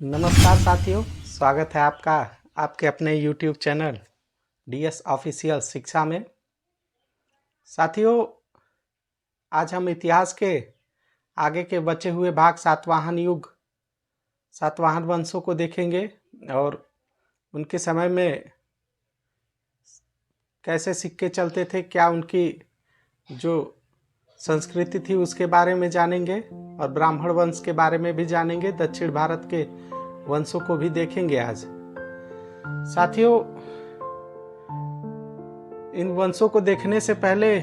नमस्कार साथियों, स्वागत है आपका आपके अपने YouTube चैनल DS ऑफिशियल शिक्षा में। साथियों, आज हम इतिहास के आगे के बचे हुए भाग सातवाहन युग, सातवाहन वंशों को देखेंगे और उनके समय में कैसे सिक्के चलते थे, क्या उनकी जो संस्कृति थी उसके बारे में जानेंगे और ब्राह्मण वंश के बारे में भी जानेंगे। दक्षिण भारत के वंशों को भी देखेंगे आज। साथियों, इन वंशों को देखने से पहले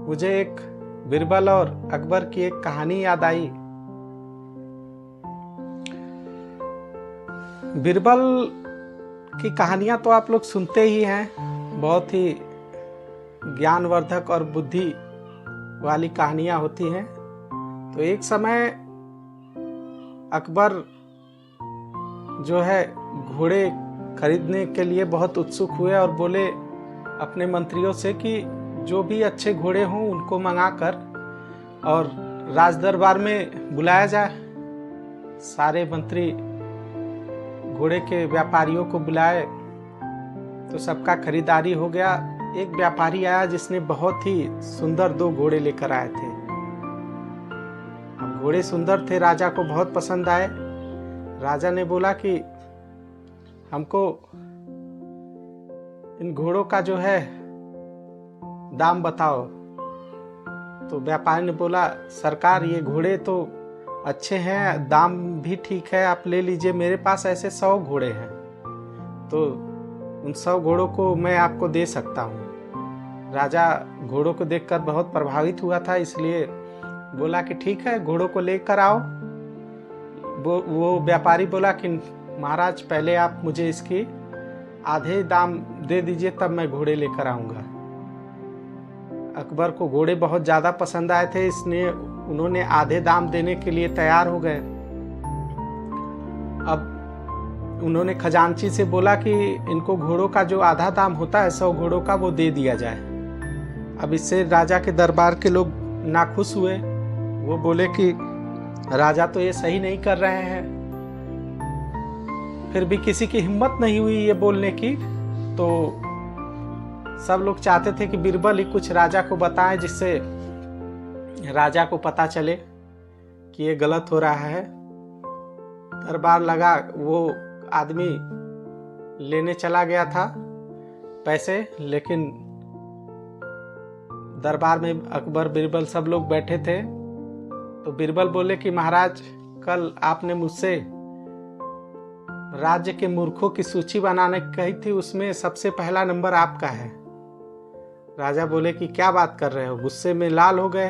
मुझे एक बीरबल और अकबर की एक कहानी याद आई। बीरबल की कहानियां तो आप लोग सुनते ही हैं, बहुत ही ज्ञानवर्धक और बुद्धि वाली कहानियां होती हैं। तो एक समय अकबर जो है घोड़े खरीदने के लिए बहुत उत्सुक हुए और बोले अपने मंत्रियों से कि जो भी अच्छे घोड़े हों उनको मंगाकर और राज दरबार में बुलाया जाए। सारे मंत्री घोड़े के व्यापारियों को बुलाए तो सबका खरीदारी हो गया। एक व्यापारी आया जिसने बहुत ही सुंदर 2 घोड़े लेकर आए थे। अब घोड़े सुंदर थे, राजा को बहुत पसंद आए। राजा ने बोला कि हमको इन घोड़ों का जो है दाम बताओ। तो व्यापारी ने बोला, सरकार ये घोड़े तो अच्छे हैं, दाम भी ठीक है, आप ले लीजिए। मेरे पास ऐसे 100 घोड़े हैं, तो उन 100 घोड़ों को मैं आपको दे सकता हूँ। राजा घोड़ों को देखकर बहुत प्रभावित हुआ था, इसलिए बोला कि ठीक है, घोड़ों को लेकर आओ। वो व्यापारी बोला कि महाराज पहले आप मुझे इसकी आधे दाम दे दीजिए, तब मैं घोड़े लेकर आऊँगा। अकबर को घोड़े बहुत ज़्यादा पसंद आए थे, इसलिए उन्होंने आधे दाम देने के लिए तैयार हो गए। अब उन्होंने खजांची से बोला कि इनको घोड़ों का जो आधा दाम होता है 100 घोड़ों का, वो दे दिया जाए। अब इससे राजा के दरबार के लोग नाखुश हुए। वो बोले कि राजा तो ये सही नहीं कर रहे हैं। फिर भी किसी की हिम्मत नहीं हुई ये बोलने की। तो सब लोग चाहते थे कि बीरबल ही कुछ राजा को बताएं, जिससे राजा को पता चले कि ये गलत हो रहा है। दरबार लगा, वो आदमी लेने चला गया था पैसे, लेकिन दरबार में अकबर बीरबल सब लोग बैठे थे। तो बीरबल बोले कि महाराज, कल आपने मुझसे राज्य के मूर्खों की सूची बनाने कही थी, उसमें सबसे पहला नंबर आपका है। राजा बोले कि क्या बात कर रहे हो, गुस्से में लाल हो गए।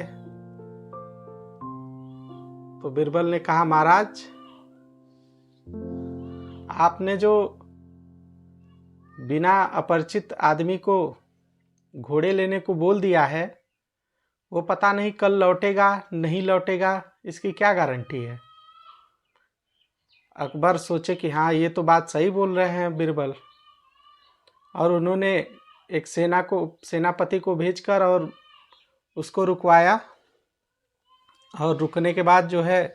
तो बीरबल ने कहा, महाराज आपने जो बिना अपरिचित आदमी को घोड़े लेने को बोल दिया है, वो पता नहीं कल लौटेगा नहीं लौटेगा, इसकी क्या गारंटी है। अकबर सोचे कि हाँ, ये तो बात सही बोल रहे हैं बीरबल, और उन्होंने एक सेनापति को भेजकर और उसको रुकवाया। और रुकने के बाद जो है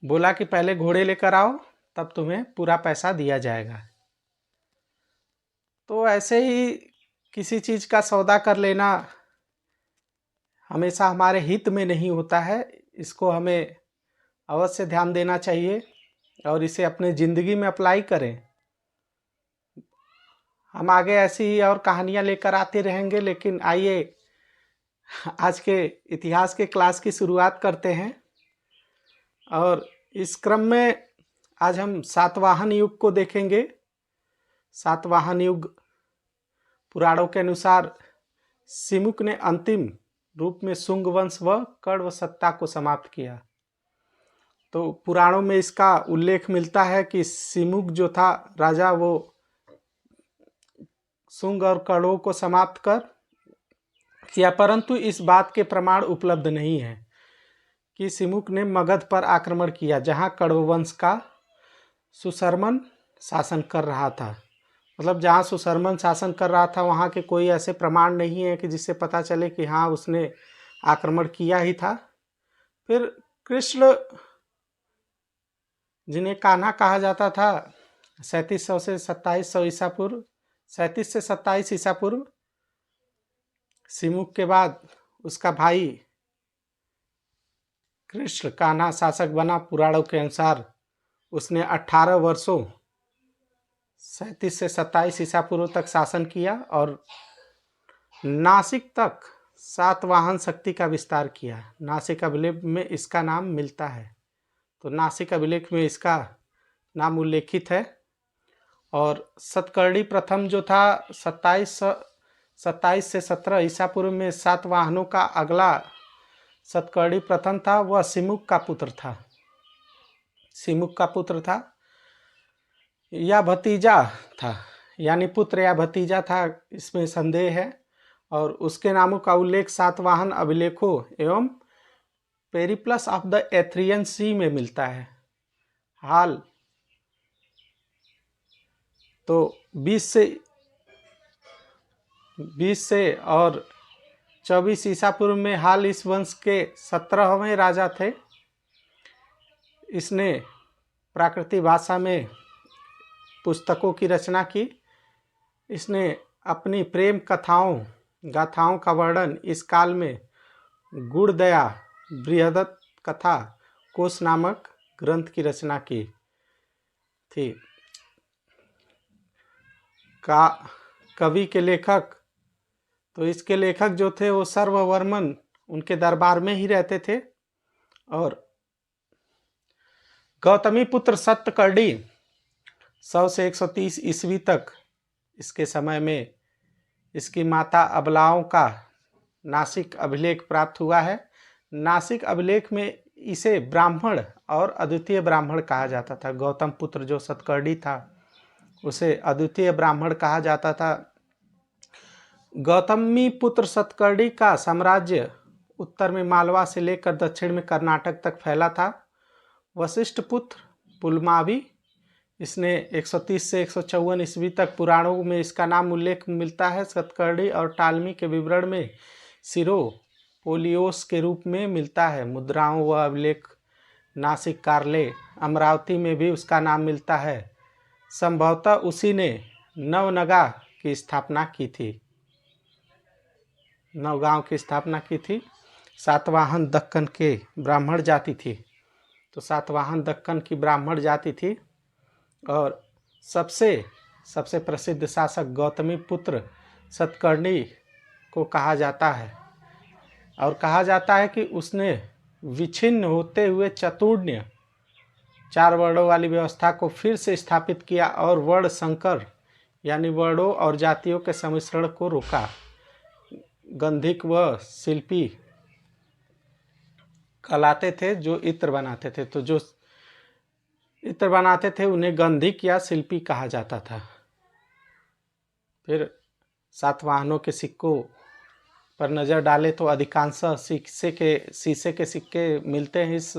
बोला कि पहले घोड़े लेकर आओ, तब तुम्हें पूरा पैसा दिया जाएगा। तो ऐसे ही किसी चीज़ का सौदा कर लेना हमेशा हमारे हित में नहीं होता है। इसको हमें अवश्य ध्यान देना चाहिए और इसे अपने ज़िंदगी में अप्लाई करें। हम आगे ऐसी ही और कहानियाँ लेकर आते रहेंगे, लेकिन आइए आज के इतिहास के क्लास की शुरुआत करते हैं। और इस क्रम में आज हम सातवाहन युग को देखेंगे। सातवाहन युग पुराणों के अनुसार सिमुक ने अंतिम रूप में शुंग वंश व कण्व सत्ता को समाप्त किया। तो पुराणों में इसका उल्लेख मिलता है कि सिमुक जो था राजा, वो शुंग और कण्वों को समाप्त कर किया, परंतु इस बात के प्रमाण उपलब्ध नहीं है कि सिमुक ने मगध पर आक्रमण किया, जहां कण्व वंश का सुशर्मन शासन कर रहा था। मतलब जहाँ सुशर्मन शासन कर रहा था वहाँ के कोई ऐसे प्रमाण नहीं है कि जिससे पता चले कि हाँ उसने आक्रमण किया ही था। फिर कृष्ण जिन्हें कान्हा कहा जाता था, 3700 से 2700 ईसा पूर्व, 37 से 27 ईसा पूर्व। सिमुक के बाद उसका भाई कृष्ण कान्हा शासक बना। पुराणों के अनुसार उसने 18 वर्षों 37 से 27 ईसा पूर्व तक शासन किया और नासिक तक सातवाहन शक्ति का विस्तार किया। नासिक अभिलेख में इसका नाम मिलता है, तो नासिक अभिलेख में इसका नाम उल्लेखित है। और सतकर्णी प्रथम जो था 27 से 17 ईसा पूर्व में सातवाहनों का अगला सतकर्णी प्रथम था, वह सिमुक का पुत्र था। सिमुक का पुत्र था या भतीजा था, यानी पुत्र या भतीजा था, इसमें संदेह है। और उसके नामों का उल्लेख सातवाहन अभिलेखों एवं पेरिप्लस ऑफ द एथ्रियन सी में मिलता है। हाल तो 20 से और 24 ईसा पूर्व में हाल इस वंश के 17वें राजा थे। इसने प्राकृतिक भाषा में पुस्तकों की रचना की। इसने अपनी प्रेम कथाओं गाथाओं का वर्णन इस काल में गुणदया बृहदत कथा कोश नामक ग्रंथ की रचना की थी। कवि के लेखक, तो इसके लेखक जो थे वो सर्ववर्मन उनके दरबार में ही रहते थे। और गौतमी पुत्र सत्यकर्णी 100 से 130 ईस्वी तक इसके समय में इसकी माता अबलाओं का नासिक अभिलेख प्राप्त हुआ है। नासिक अभिलेख में इसे ब्राह्मण और अद्वितीय ब्राह्मण कहा जाता था। गौतम पुत्र जो सतकर्णी था उसे अद्वितीय ब्राह्मण कहा जाता था। गौतमी पुत्र सतकर्णी का साम्राज्य उत्तर में मालवा से लेकर दक्षिण में कर्नाटक तक फैला था। वशिष्ठ पुत्र पुलमावी, इसने 130 से 154 ईस्वी तक पुराणों में इसका नाम उल्लेख मिलता है। सतकर्णी और टालमी के विवरण में सिरो पोलियोस के रूप में मिलता है। मुद्राओं व अभिलेख नासिक कार्ले अमरावती में भी उसका नाम मिलता है। संभवतः उसी ने नवनगा की स्थापना की थी, नवगांव की स्थापना की थी। सातवाहन दक्कन के ब्राह्मण जाति थी, तो सातवाहन दक्कन की ब्राह्मण जाति थी। और सबसे प्रसिद्ध शासक गौतमी पुत्र सतकर्णी को कहा जाता है। और कहा जाता है कि उसने विच्छिन्न होते हुए चतुर्ण्य 4 वर्णों वाली व्यवस्था को फिर से स्थापित किया और वर्ण संकर यानी वर्णों और जातियों के सम्मिश्रण को रोका। गंधिक व शिल्पी कहलाते थे जो इत्र बनाते थे, तो जो इत्र बनाते थे उन्हें गंधिक या शिल्पी कहा जाता था। फिर सातवाहनों के सिक्कों पर नज़र डाले तो अधिकांश शीशे के सिक्के मिलते हैं इस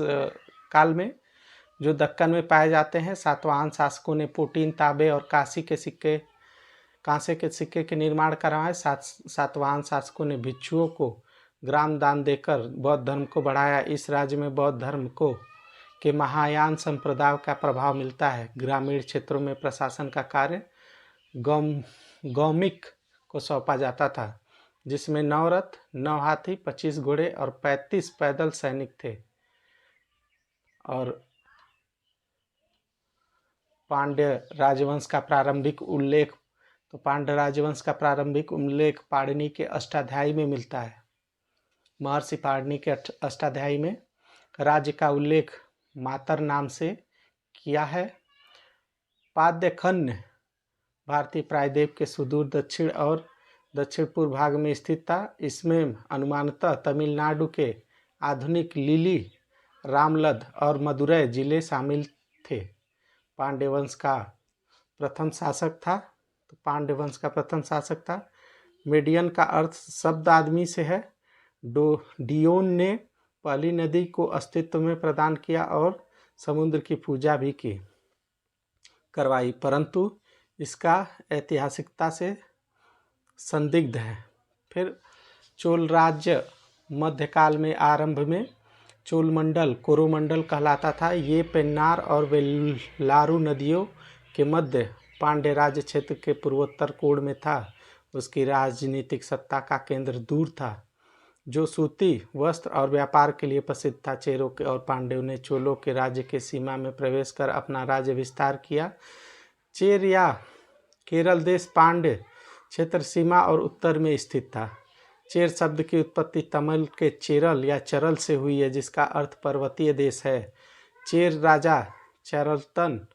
काल में, जो दक्कन में पाए जाते हैं। सातवाहन शासकों ने पोटीन तांबे और कांसे के सिक्के के निर्माण करवाए। सातवाहन शासकों ने भिक्षुओं को ग्राम दान देकर बौद्ध धर्म को बढ़ाया। इस राज्य में बौद्ध धर्म के महायान संप्रदाय का प्रभाव मिलता है। ग्रामीण क्षेत्रों में प्रशासन का कार्य गौमिक को सौंपा जाता था, जिसमें 9 रथ, 9 हाथी, 25 घोड़े और 35 पैदल सैनिक थे। और पांड्य राजवंश का प्रारंभिक उल्लेख, तो पांड्य राजवंश का प्रारंभिक उल्लेख पाणिनि के अष्टाध्यायी में मिलता है। महर्षि पाणिनि के अष्टाध्यायी में राज्य का उल्लेख मातर नाम से किया है। पाद्यखंड भारतीय प्रायद्वीप के सुदूर दक्षिण और दक्षिण पूर्व भाग में स्थित था। इसमें अनुमानतः तमिलनाडु के आधुनिक लिली, रामलद और मदुरै जिले शामिल थे। पांड्य वंश का प्रथम शासक था, तो पांड्य वंश का प्रथम शासक था। मेडियन का अर्थ शब्द आदमी से है। डियोन ने पहली नदी को अस्तित्व में प्रदान किया और समुद्र की पूजा भी करवाई, परंतु इसका ऐतिहासिकता से संदिग्ध है। फिर चोल राज्य मध्यकाल में आरंभ में चोलमंडल कोरोमंडल कहलाता था। ये पेन्नार और वेल्लारू नदियों के मध्य पांड्य राज्य क्षेत्र के पूर्वोत्तर कोण में था। उसकी राजनीतिक सत्ता का केंद्र दूर था, जो सूती वस्त्र और व्यापार के लिए प्रसिद्ध था। चेरों के और पांड्यों ने चोलों के राज्य के सीमा में प्रवेश कर अपना राज्य विस्तार किया। चेर या केरल देश पांड्य क्षेत्र सीमा और उत्तर में स्थित था। चेर शब्द की उत्पत्ति तमिल के चेरल या चरल से हुई है, जिसका अर्थ पर्वतीय देश है। चेर राजा चरलतन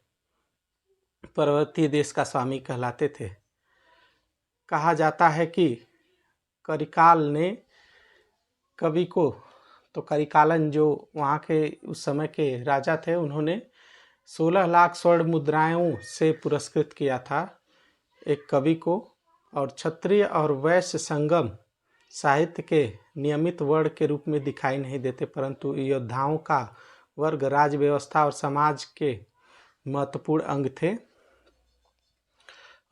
पर्वतीय देश का स्वामी कहलाते थे। कहा जाता है कि करिकाल ने कवि को, तो करिकालन जो वहाँ के उस समय के राजा थे, उन्होंने 16 लाख स्वर्ण मुद्राओं से पुरस्कृत किया था एक कवि को। और क्षत्रिय और वैश्य संगम साहित्य के नियमित वर्ण के रूप में दिखाई नहीं देते, परंतु योद्धाओं का वर्ग राज व्यवस्था और समाज के महत्वपूर्ण अंग थे।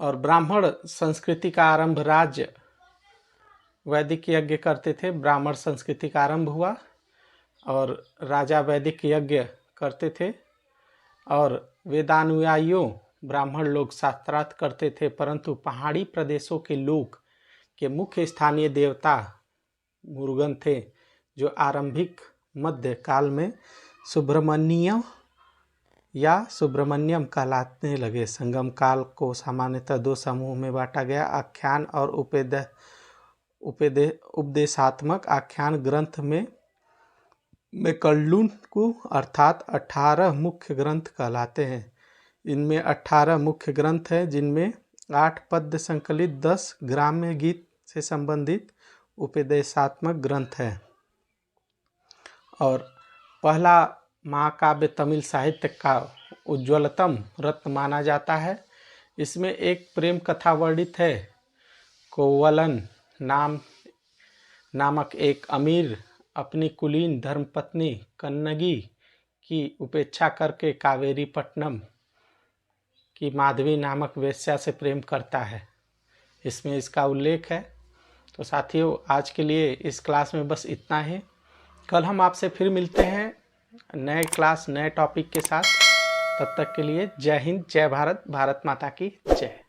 और ब्राह्मण संस्कृति का आरंभ राज्य वैदिक यज्ञ करते थे। ब्राह्मण संस्कृति का आरंभ हुआ और राजा वैदिक यज्ञ करते थे और वेदानुयायियों ब्राह्मण लोग शास्त्रार्थ करते थे, परंतु पहाड़ी प्रदेशों के लोग के मुख्य स्थानीय देवता मुरुगन थे, जो आरंभिक मध्य काल में सुब्रमण्य या सुब्रमण्यम कहलाने लगे। संगम काल को सामान्यतः दो समूह में बांटा गया, आख्यान और उपदेशात्मक। आख्यान ग्रंथ में मेकल्लुन अर्थात 18 मुख्य ग्रंथ कहलाते हैं। इनमें 18 मुख्य ग्रंथ हैं, जिनमें 8 पद्य संकलित 10 ग्राम्य गीत से संबंधित उपदेशात्मक ग्रंथ है। और पहला महाकाव्य तमिल साहित्य का उज्ज्वलतम रत्न माना जाता है। इसमें एक प्रेम कथा वर्णित है। कोवलन नामक एक अमीर अपनी कुलीन धर्मपत्नी कन्नगी की उपेक्षा करके कावेरी पट्टनम की माधवी नामक वेश्या से प्रेम करता है। इसमें इसका उल्लेख है। तो साथियों, आज के लिए इस क्लास में बस इतना ही। कल हम आपसे फिर मिलते हैं नए क्लास नए टॉपिक के साथ। तब तक के लिए जय हिंद, जय भारत, भारत माता की जय।